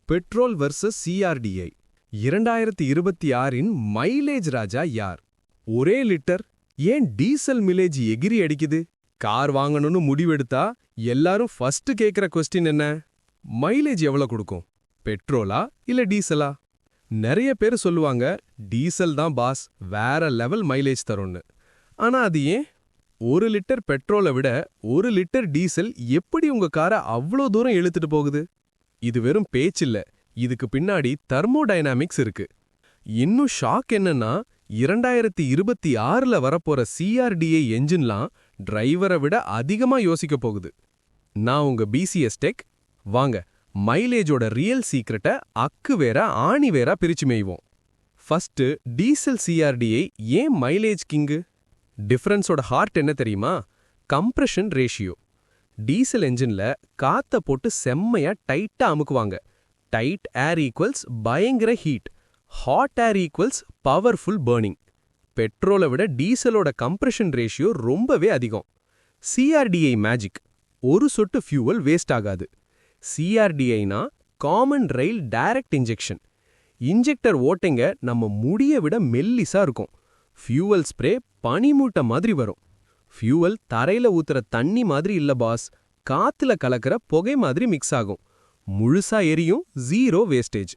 Petrol versus CRDI 2026இன் mileage ராஜா யார்? ஒரே litre ஏன் டீசல் மிலேஜ் எகிரி அடிக்குது? கார் வாங்கணும்னு முடிவெடுத்தா எல்லாரும் ஃபர்ஸ்ட் கேக்குற கொஸ்டின் என்ன? மைலேஜ் எவ்வளவு கொடுக்கும்? பெட்ரோலா இல்ல டீசலா? நிறைய பேர் சொல்லுவாங்க டீசல் தான் பாஸ், வேற லெவல் மைலேஜ் தரும்னு. ஆனா அது ஏன்? 1 லிட்டர் பெட்ரோலை விட 1 லிட்டர் டீசல் எப்படி உங்க காரை அவ்வளோ தூரம் இழுத்துட்டு போகுது? இது வெறும் பேச்சில்ல, இதுக்கு பின்னாடி தெர்மோடைனாமிக்ஸ் இருக்கு. இன்னும் ஷாக் என்னன்னா 2026ல வரப்போற சிஆர்டிஐ என்ஜின்லாம் டிரைவரை விட அதிகமா யோசிக்க போகுது. நான் உங்க பிசிஎஸ் டெக். வாங்க மைலேஜோட ரியல் சீக்ரெட்டை அக்கு வேற ஆணி வேற பிரிச்சு மேய்வோம். ஃபர்ஸ்ட், டீசல் சிஆர்டிஐ ஏன் மைலேஜ் கிங்கு? டிஃபரன்ஸோட ஹார்ட் என்ன தெரியுமா? Compression ratio. டீசல் என்ஜின்ல காத்த போட்டு செம்மையா டைட்டா அமுக்குவாங்க. டைட் ஏர் ஈக்குவல்ஸ் பயங்கர heat, hot air equals powerful burning. பெட்ரோலை விட டீசலோட கம்ப்ரஷன் ரேஷியோ ரொம்பவே அதிகம். சிஆர்டிஐ மேஜிக், ஒரு சொட்டு ஃபியூவல் வேஸ்ட் ஆகாது. சிஆர்டிஐனா common rail direct injection. Injector ஓட்டைங்க நம்ம முடிய விட மெல்லிசா இருக்கும். ஃபியூவல் ஸ்ப்ரே பனிமூட்டை மாதிரி வரும். ஃபியூவல் தரையில ஊத்துற தண்ணி மாதிரி இல்ல பாஸ், காத்துல கலக்கிற புகை மாதிரி மிக்ஸ் ஆகும். முழுசா எரியும், ஜீரோ வேஸ்டேஜ்.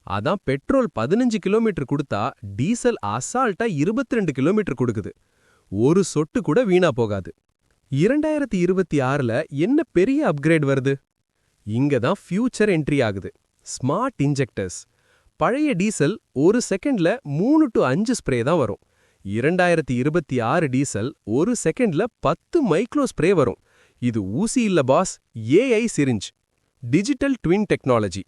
அதான் பெட்ரோல் 15 கிலோமீட்டர் கொடுத்தா டீசல் அசால்ட்டா 22 கிலோமீட்டர் கொடுக்குது. ஒரு சொட்டு கூட வீணா போகாது. 2026ல என்ன பெரிய அப்கிரேட் வருது? இங்க தான் ஃபியூச்சர் என்ட்ரி ஆகுது. Smart injectors. பழைய டீசல் ஒரு செகண்ட்ல 3 to 5 ஸ்ப்ரே தான் வரும். 2026 டீசல் ஒரு செகண்ட்ல 10 மைக்ரோ ஸ்ப்ரே வரும். இது ஊசி இல்ல boss, AI syringe. Digital twin technology.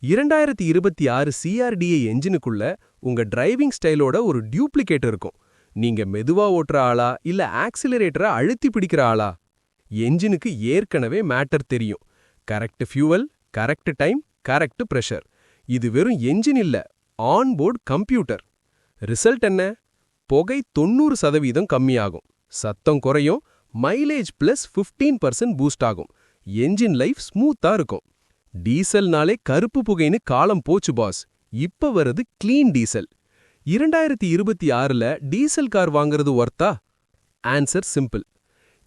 2026 CRDI என்ஜினுக்குள்ள உங்க டிரைவிங் ஸ்டைலோட ஒரு டியூப்ளிகேட் இருக்கும். நீங்க மெதுவா ஓட்டுற ஆளா இல்ல ஆக்சிலரேட்டரை அழுத்தி பிடிக்கிற ஆளா? என்ஜினுக்கு ஏற்கனவே மேட்டர் தெரியும். Correct fuel, correct time, correct pressure. இது வெறும் என்ஜின் இல்ல, ஆன்போர்ட் கம்ப்யூட்டர். ரிசல்ட் என்ன? புகை 90% கம்மியாகும், சத்தம் குறையும், மைலேஜ் +15% பூஸ்ட் ஆகும், என்ஜின் லைஃப் ஸ்மூத்தா இருக்கும். டீசல்னாலே கருப்பு புகைன்னு காலம் போச்சு பாஸ். இப்ப வருது கிளீன் டீசல். 2026ல டீசல் கார் வாங்குறது ஒர்த்தா? Answer simple.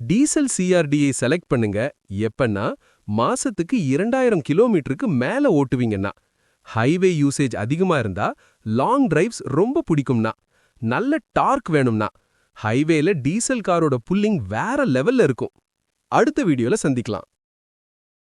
Diesel CRDI select பண்ணுங்க. எப்பன்னா மாசத்துக்கு 2000 கிலோமீட்டருக்கு மேல ஓட்டுவீங்கன்னா, ஹைவே யூசேஜ் அதிகமா இருந்தா, லாங் டிரைவ்ஸ் ரொம்ப பிடிக்கும்னா, நல்ல டார்க் வேணும்னா, ஹைவேல டீசல் காரோட புல்லிங் வேற லெவல்ல இருக்கும். அடுத்த வீடியோல சந்திக்கலாம்.